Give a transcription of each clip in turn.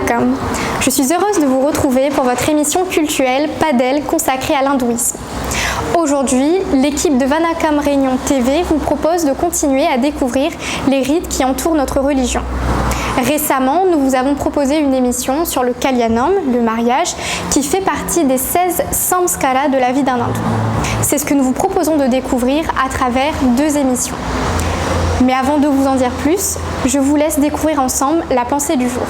Vanakam. Je suis heureuse de vous retrouver pour votre émission cultuelle Padel consacrée à l'hindouisme. Aujourd'hui, l'équipe de Vanakam Réunion TV vous propose de continuer à découvrir les rites qui entourent notre religion. Récemment, nous vous avons proposé une émission sur le Kalyanam, le mariage, qui fait partie des 16 samskaras de la vie d'un hindou. C'est ce que nous vous proposons de découvrir à travers 2 émissions. Mais avant de vous en dire plus, je vous laisse découvrir ensemble la pensée du jour.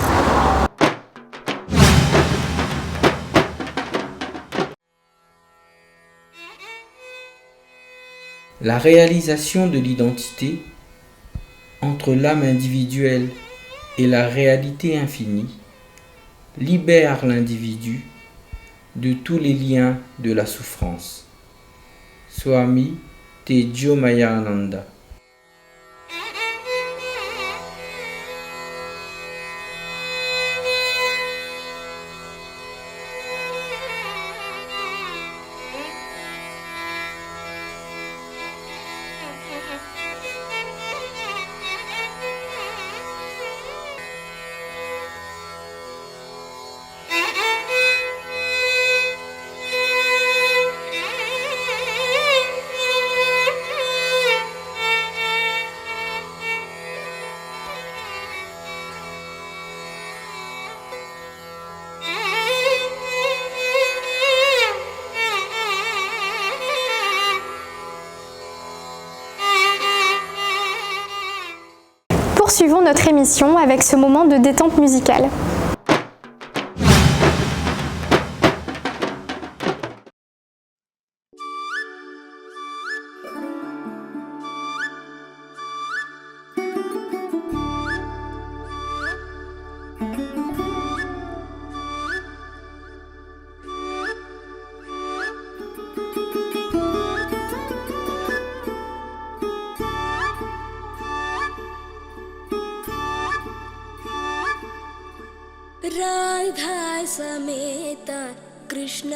La réalisation de l'identité entre l'âme individuelle et la réalité infinie libère l'individu de tous les liens de la souffrance. Swami Tejomayananda. Poursuivons notre émission avec ce moment de détente musicale. Radha समेत कृष्ण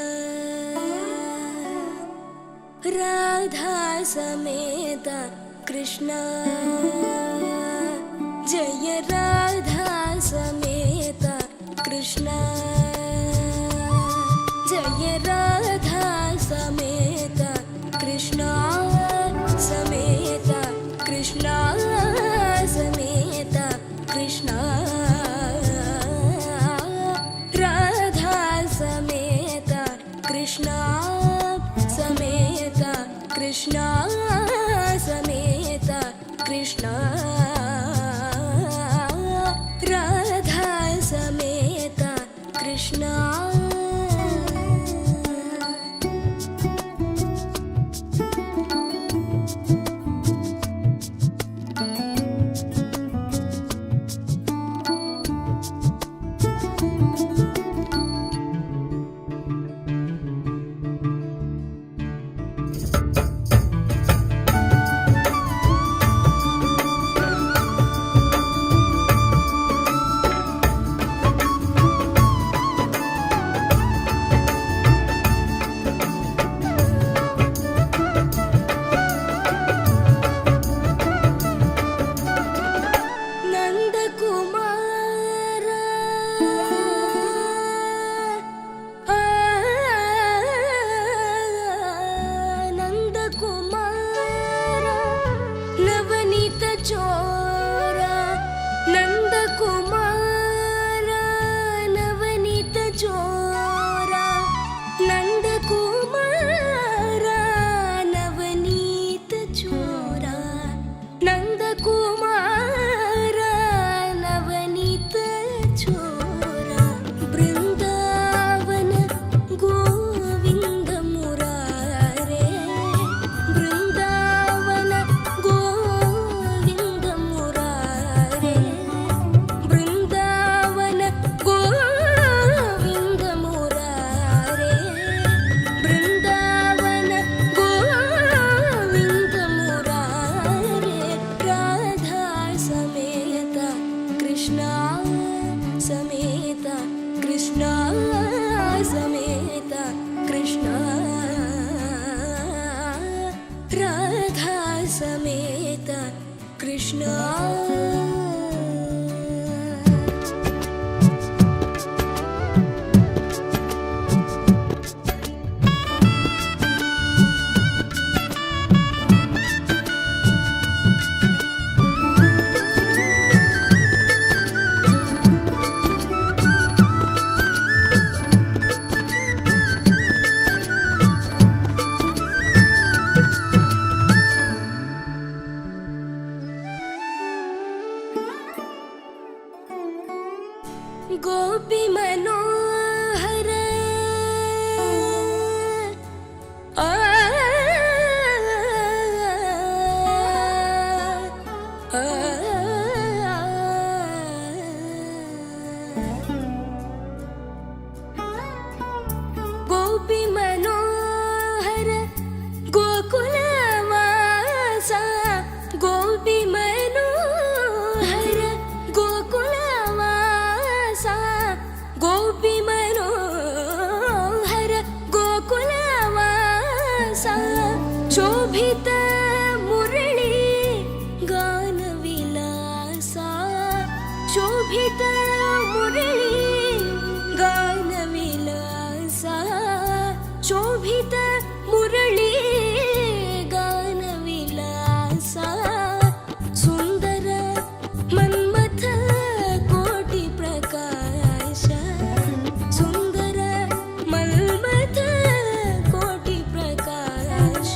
राधा समेत कृष्ण जय राधा समेत कृष्ण जय राधा समेत कृष्ण समेत कृष्ण समेत कृष्ण कृष्णा समेत कृष्णा समेत कृष्णा राधा समेत कृष्णा समेत कृष्ण मनोहर गोपी मनोहर गोकुलवासा गोपी मनोहर गोकुलवासा गोपी मनोहर गोकुलवासा शोभित मुरली गानविलासा शोभित मुरली गानविलासा शोभित मुरली गानविलासा सुंदर मन्मथ कोटि प्रकाश सुंदर मन्मथ कोटि प्रकाश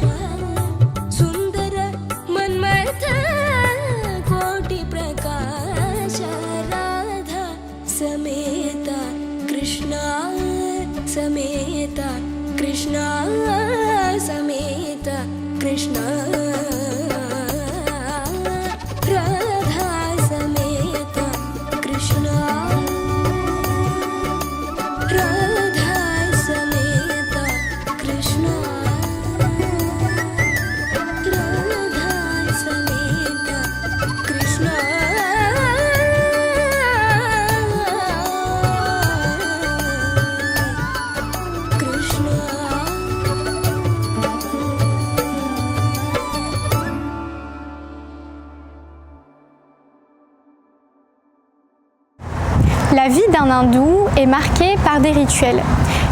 सुंदर मन्मथ कोटि प्रकाश राधा समेत कृष्णा समेत कृष्णा समेत कृष्णा राधा समेत कृष्णा राधा समेत कृष्णा राधा समेत Krishna La vie d'un hindou est marquée par des rituels.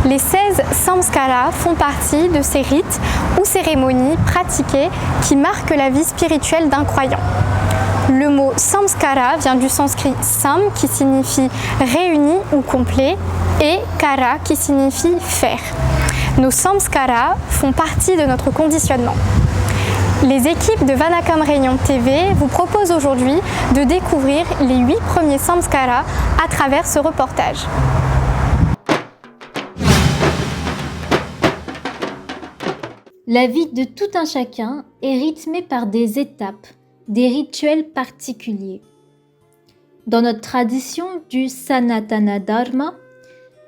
Les 16 samskaras font partie de ces rites ou cérémonies pratiquées qui marquent la vie spirituelle d'un croyant. Le mot samskara vient du sanskrit sam qui signifie réuni ou complet et kara qui signifie faire. Nos samskaras font partie de notre conditionnement. Les équipes de Vanakam Réunion TV vous proposent aujourd'hui de découvrir les 8 premiers samskaras à travers ce reportage. La vie de tout un chacun est rythmée par des étapes, des rituels particuliers. Dans notre tradition du Sanatana Dharma,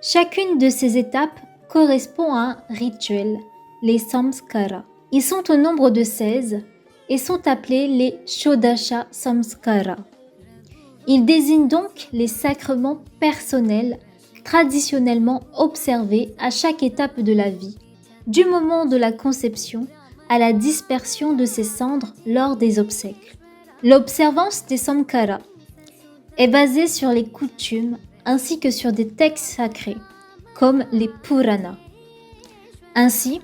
chacune de ces étapes correspond à un rituel, les samskaras. Ils sont au nombre de 16 et sont appelés les Shodasha Samskara. Ils désignent donc les sacrements personnels traditionnellement observés à chaque étape de la vie, du moment de la conception à la dispersion de ses cendres lors des obsèques. L'observance des Samskaras est basée sur les coutumes ainsi que sur des textes sacrés, comme les Puranas. Ainsi,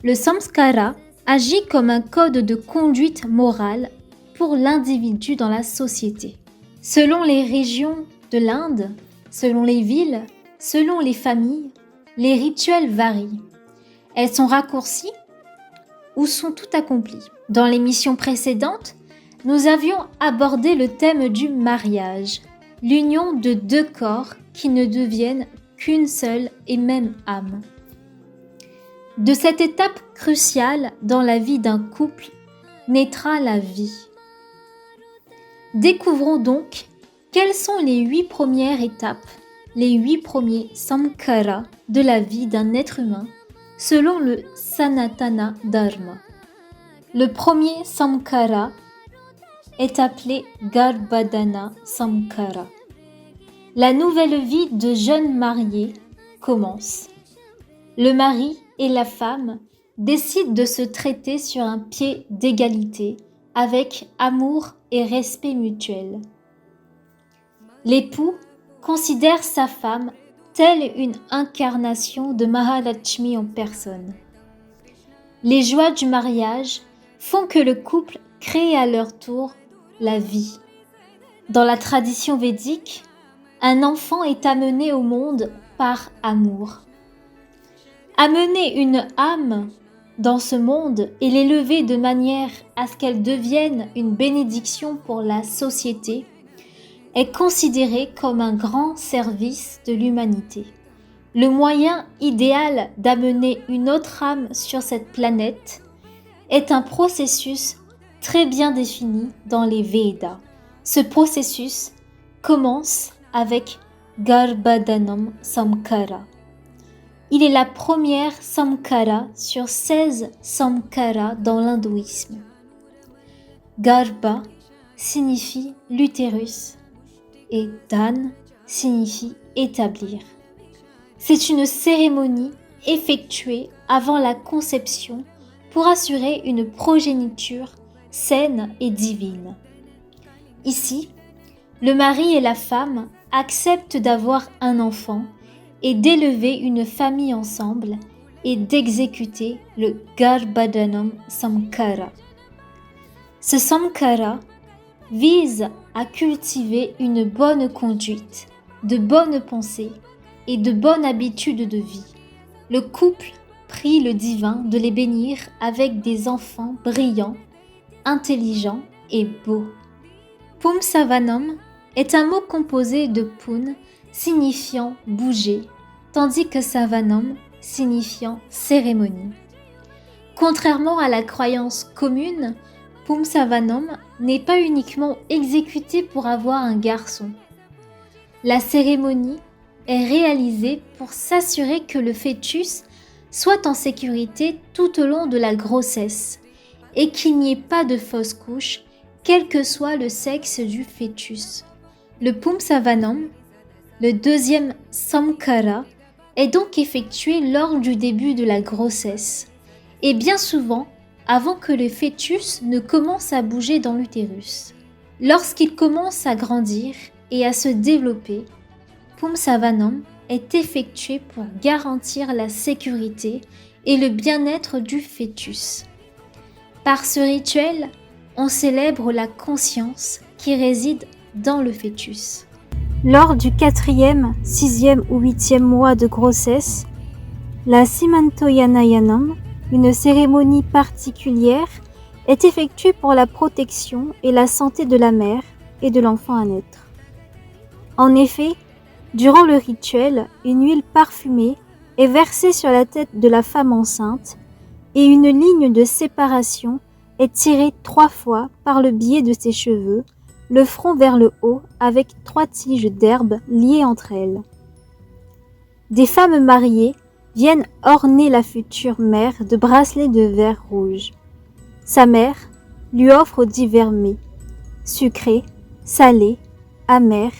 le samskara agit comme un code de conduite morale pour l'individu dans la société. Selon les régions de l'Inde, selon les villes, selon les familles, les rituels varient. Elles sont raccourcies ou sont tout accomplies. Dans l'émission précédente, nous avions abordé le thème du mariage, l'union de deux corps qui ne deviennent qu'une seule et même âme. De cette étape cruciale dans la vie d'un couple naîtra la vie. Découvrons donc quelles sont les 8 premières étapes, les 8 premiers samskaras de la vie d'un être humain selon le Sanatana Dharma. Le premier samskara est appelé Garbhadhana Samskara. La nouvelle vie de jeunes mariés commence. Le mari et la femme décident de se traiter sur un pied d'égalité avec amour et respect mutuel. L'époux considère sa femme telle une incarnation de Mahalakshmi en personne. Les joies du mariage font que le couple crée à leur tour la vie. Dans la tradition védique, un enfant est amené au monde par amour. Amener une âme dans ce monde et l'élever de manière à ce qu'elle devienne une bénédiction pour la société est considéré comme un grand service de l'humanité. Le moyen idéal d'amener une autre âme sur cette planète est un processus très bien défini dans les Védas. Ce processus commence avec Garbhadanam Samkara. Il est la première samkara sur 16 samkaras dans l'hindouisme. Garbha signifie l'utérus et Dan signifie établir. C'est une cérémonie effectuée avant la conception pour assurer une progéniture saine et divine. Ici, le mari et la femme acceptent d'avoir un enfant et d'élever une famille ensemble et d'exécuter le Garbhadanam Samkara. Ce Samkara vise à cultiver une bonne conduite, de bonnes pensées et de bonnes habitudes de vie. Le couple prie le divin de les bénir avec des enfants brillants, intelligents et beaux. Pumsavanam est un mot composé de Pun signifiant bouger, tandis que Savanam signifiant cérémonie. Contrairement à la croyance commune, Pumsavanam n'est pas uniquement exécuté pour avoir un garçon. La cérémonie est réalisée pour s'assurer que le fœtus soit en sécurité tout au long de la grossesse et qu'il n'y ait pas de fausse couche, quel que soit le sexe du fœtus. Le Pumsavanam, le deuxième samkara, est donc effectué lors du début de la grossesse et bien souvent avant que le fœtus ne commence à bouger dans l'utérus. Lorsqu'il commence à grandir et à se développer, Pumsavanam est effectué pour garantir la sécurité et le bien-être du fœtus. Par ce rituel, on célèbre la conscience qui réside dans le fœtus. Lors du 4e, 6e ou 8e mois de grossesse, la Simantoyanayanam, une cérémonie particulière, est effectuée pour la protection et la santé de la mère et de l'enfant à naître. En effet, durant le rituel, une huile parfumée est versée sur la tête de la femme enceinte et une ligne de séparation est tirée 3 fois par le biais de ses cheveux, le front vers le haut avec 3 tiges d'herbe liées entre elles. Des femmes mariées viennent orner la future mère de bracelets de verre rouge. Sa mère lui offre divers mets, sucrés, salés, amers,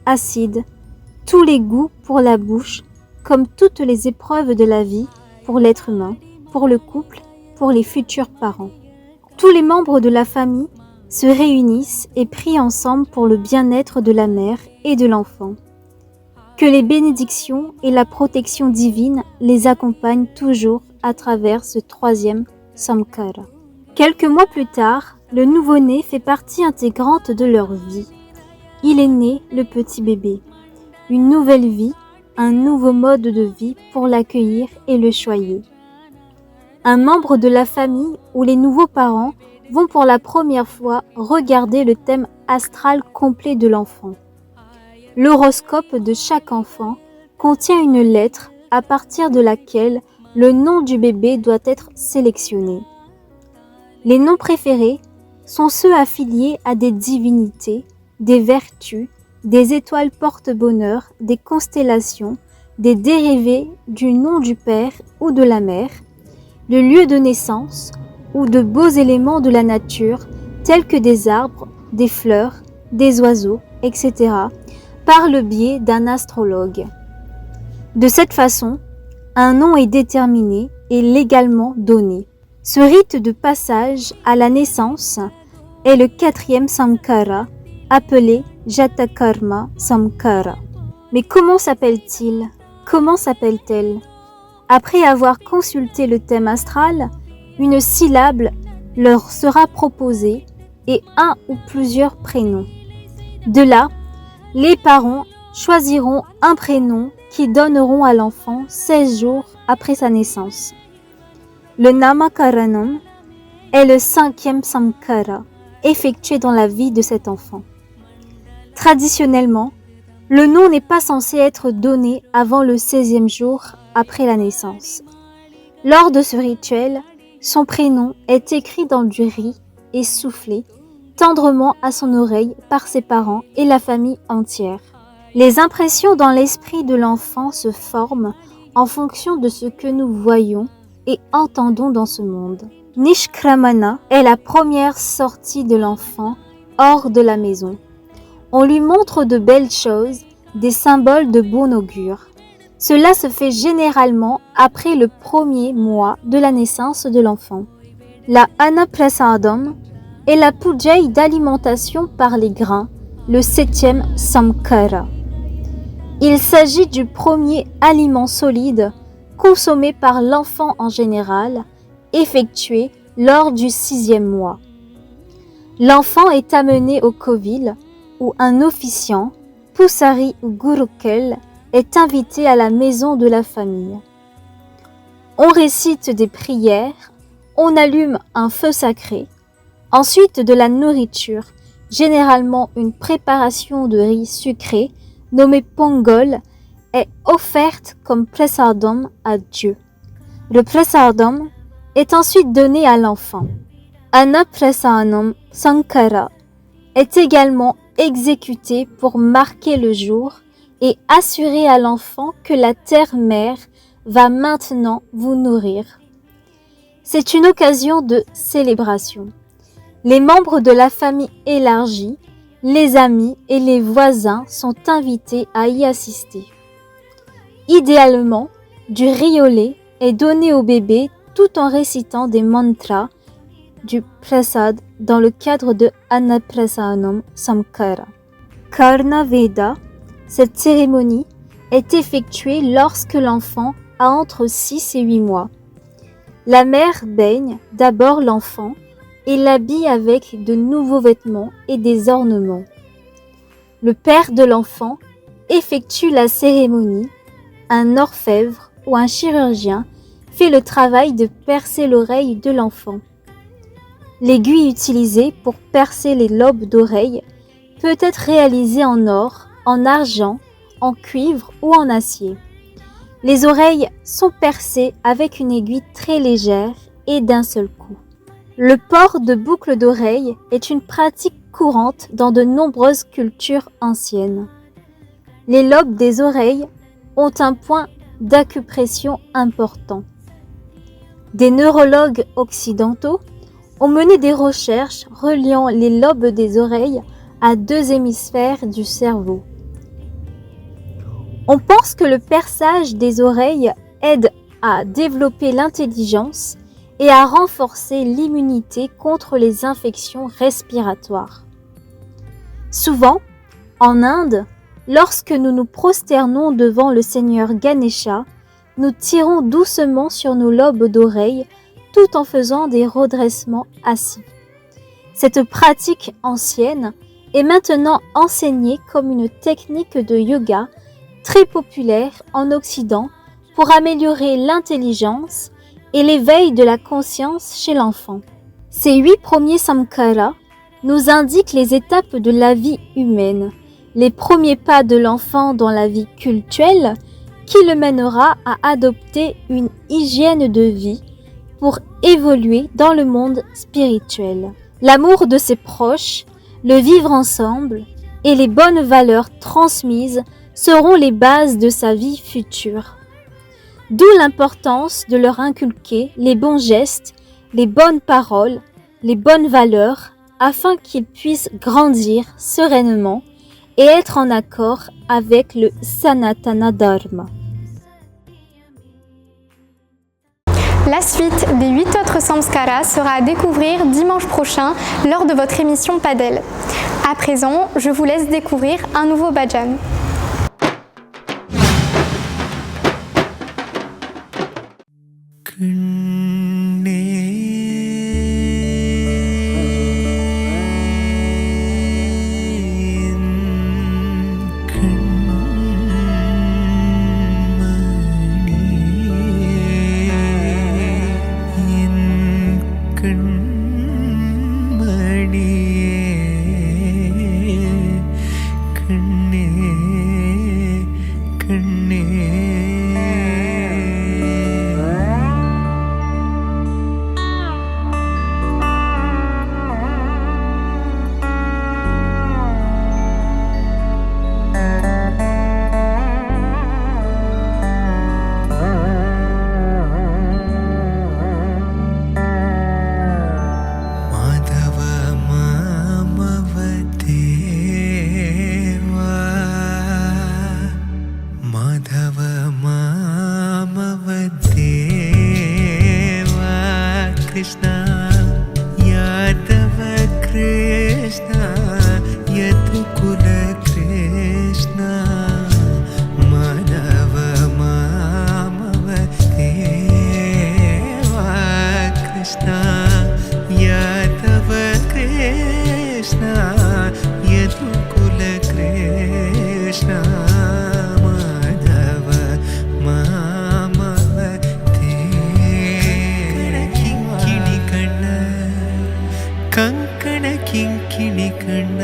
acides, tous les goûts pour la bouche, comme toutes les épreuves de la vie pour l'être humain, pour le couple, pour les futurs parents. Tous les membres de la famille se réunissent et prient ensemble pour le bien-être de la mère et de l'enfant. Que les bénédictions et la protection divine les accompagnent toujours à travers ce 3e samkara. Quelques mois plus tard, le nouveau-né fait partie intégrante de leur vie. Il est né, le petit bébé. Une nouvelle vie, un nouveau mode de vie pour l'accueillir et le choyer. Un membre de la famille ou les nouveaux parents vont pour la première fois regarder le thème astral complet de l'enfant. L'horoscope de chaque enfant contient une lettre à partir de laquelle le nom du bébé doit être sélectionné. Les noms préférés sont ceux affiliés à des divinités, des vertus, des étoiles porte-bonheur, des constellations, des dérivés du nom du père ou de la mère, le lieu de naissance ou de beaux éléments de la nature tels que des arbres, des fleurs, des oiseaux, etc., par le biais d'un astrologue. De cette façon, un nom est déterminé et légalement donné. Ce rite de passage à la naissance est le 4e samkara, appelé Jatakarma Samkara. Mais comment s'appelle-t-il? Comment s'appelle-t-elle? Après avoir consulté le thème astral, une syllabe leur sera proposée et un ou plusieurs prénoms. De là, les parents choisiront un prénom qu'ils donneront à l'enfant 16 jours après sa naissance. Le Namakaranam est le 5e samkara effectué dans la vie de cet enfant. Traditionnellement, le nom n'est pas censé être donné avant le 16e jour après la naissance. Lors de ce rituel, son prénom est écrit dans du riz et soufflé tendrement à son oreille par ses parents et la famille entière. Les impressions dans l'esprit de l'enfant se forment en fonction de ce que nous voyons et entendons dans ce monde. Nishkramana est la première sortie de l'enfant hors de la maison. On lui montre de belles choses, des symboles de bon augure. Cela se fait généralement après le premier mois de la naissance de l'enfant. La Annaprasadam est la puja d'alimentation par les grains, le 7e samkara. Il s'agit du premier aliment solide consommé par l'enfant en général, effectué lors du 6e mois. L'enfant est amené au kovil où un officiant, Pusari ou Gurukul, est invité à la maison de la famille. On récite des prières, on allume un feu sacré, ensuite de la nourriture, généralement une préparation de riz sucré nommée pongol, est offerte comme prasadam à Dieu. Le prasadam est ensuite donné à l'enfant. Annaprasanam Sankara est également exécuté pour marquer le jour et assurer à l'enfant que la terre-mère va maintenant vous nourrir. C'est une occasion de célébration. Les membres de la famille élargie, les amis et les voisins sont invités à y assister. Idéalement, du riz au lait est donné au bébé tout en récitant des mantras du prasad dans le cadre de Annaprasanam Samkara. Karna Veda, cette cérémonie est effectuée lorsque l'enfant a entre 6 et 8 mois. La mère baigne d'abord l'enfant et l'habille avec de nouveaux vêtements et des ornements. Le père de l'enfant effectue la cérémonie. Un orfèvre ou un chirurgien fait le travail de percer l'oreille de l'enfant. L'aiguille utilisée pour percer les lobes d'oreille peut être réalisée en or, en argent, en cuivre ou en acier. Les oreilles sont percées avec une aiguille très légère et d'un seul coup. Le port de boucles d'oreilles est une pratique courante dans de nombreuses cultures anciennes. Les lobes des oreilles ont un point d'acupression important. Des neurologues occidentaux ont mené des recherches reliant les lobes des oreilles à 2 hémisphères du cerveau. On pense que le perçage des oreilles aide à développer l'intelligence et à renforcer l'immunité contre les infections respiratoires. Souvent, en Inde, lorsque nous nous prosternons devant le Seigneur Ganesha, nous tirons doucement sur nos lobes d'oreilles tout en faisant des redressements assis. Cette pratique ancienne est maintenant enseignée comme une technique de yoga très populaire en Occident pour améliorer l'intelligence et l'éveil de la conscience chez l'enfant. Ces 8 premiers samkaras nous indiquent les étapes de la vie humaine, les premiers pas de l'enfant dans la vie cultuelle qui le mènera à adopter une hygiène de vie pour évoluer dans le monde spirituel. L'amour de ses proches, le vivre ensemble et les bonnes valeurs transmises seront les bases de sa vie future. D'où l'importance de leur inculquer les bons gestes, les bonnes paroles, les bonnes valeurs afin qu'ils puissent grandir sereinement et être en accord avec le Sanatana Dharma. La suite des 8 autres samskaras sera à découvrir dimanche prochain lors de votre émission Padel. À présent, je vous laisse découvrir un nouveau bhajan. Krishna यादव कृष्णा यदुकुल कृष्णा माधव मामते किंकिणी कण्ण कंकण किंकिणी कण्ण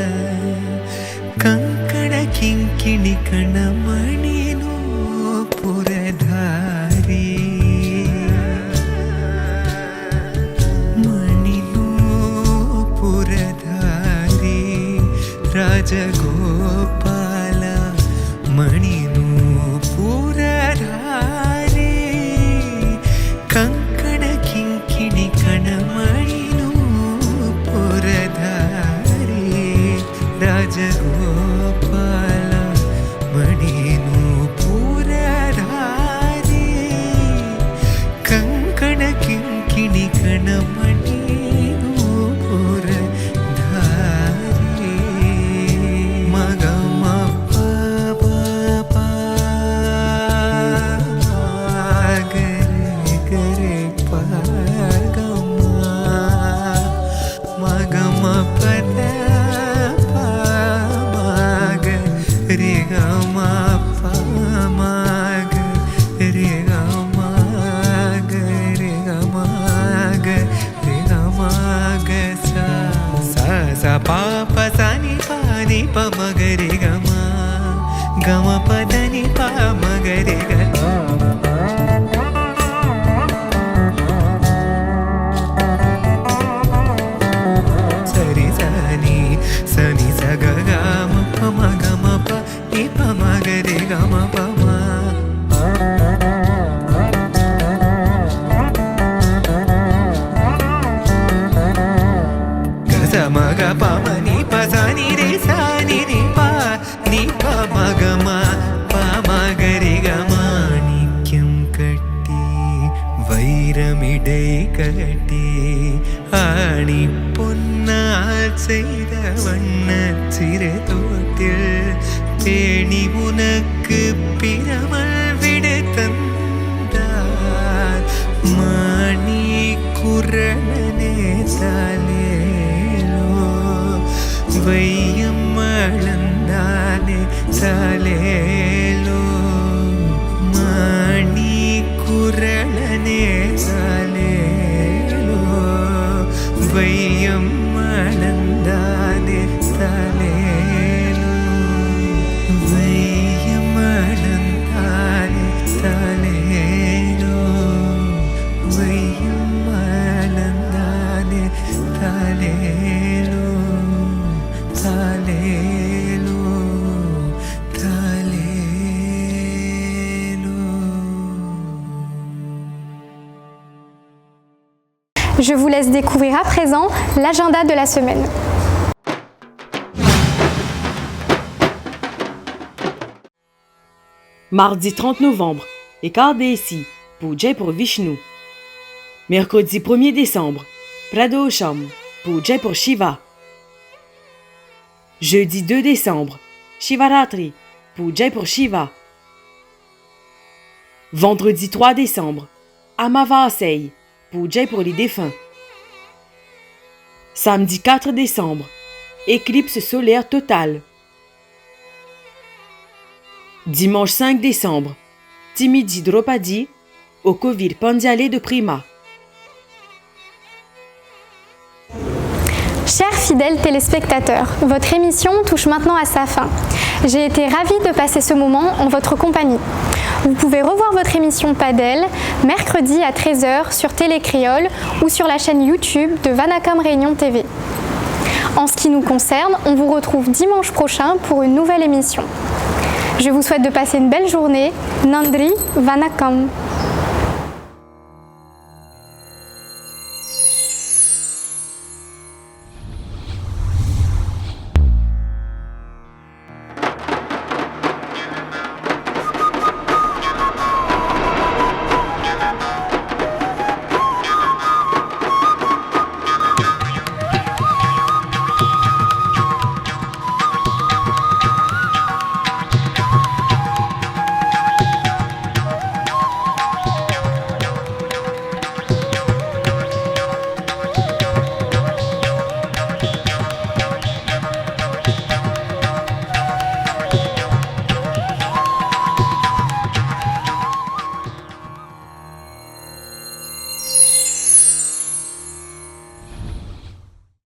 कंकण किंकिणी कण्ण मणिनो पुरधारी मणिनो पुरधारी राजगोपाल मणिनो पुरधारी कंकण किंकिणी कण मणिनो पुरधारी राजगोपाल मणिनो पुरधारी कंकण किंकिणी कण मणिनो पुरधारी मगम पा गरे गरे पगमा मगम पद पाग रे गमा पामाग रे गमाग रे गमाग रे गमाग सा सा पा प सा नि पा नि प म ग रे गमा गम प द नि पा म ग रे ग सरि सनि सनि स ग ग म प म ग म प नि प म ग रे ग म प म ग स म ग प म नि प स नि रे स नि रि प नि प म ग म प म ग रे ग म नित्यं कट्टि வைரமிடை கட்டி ஆணி பொன்னால் செய்த வண்ணச் சிறு தோட்டில் பேணி உனக்கு பிரமல் விடு தந்தார் மாணி குரணனே சாலேலோ வையம் அளந்தானே சாலேலோ மாணி குரணனே சாலேலோ வையம் அளந்தானே சாலேலோ வையம் அளந்தானே சாலேலோ வையம் அளந்தானே சாலேலோ சாலேலோ Je vous laisse découvrir à présent l'agenda de la semaine. Mardi 30 novembre, écart ici, Puja pour Vishnu. Mercredi 1er décembre, Pradosham, Puja pour Shiva. Jeudi 2 décembre, Shivaratri, Puja pour Shiva. Vendredi 3 décembre, Amavasai, Puja pour les défunts. Samedi 4 décembre, éclipse solaire totale. Dimanche 5 décembre, Timidi Draupadi, au Kovir Pandiale de Prima. Chers fidèles téléspectateurs, votre émission touche maintenant à sa fin. J'ai été ravie de passer ce moment en votre compagnie. Vous pouvez revoir votre émission Padel mercredi à 13h sur Télé Créole ou sur la chaîne YouTube de Vanacam Réunion TV. En ce qui nous concerne, on vous retrouve dimanche prochain pour une nouvelle émission. Je vous souhaite de passer une belle journée. Nandri Vanakam.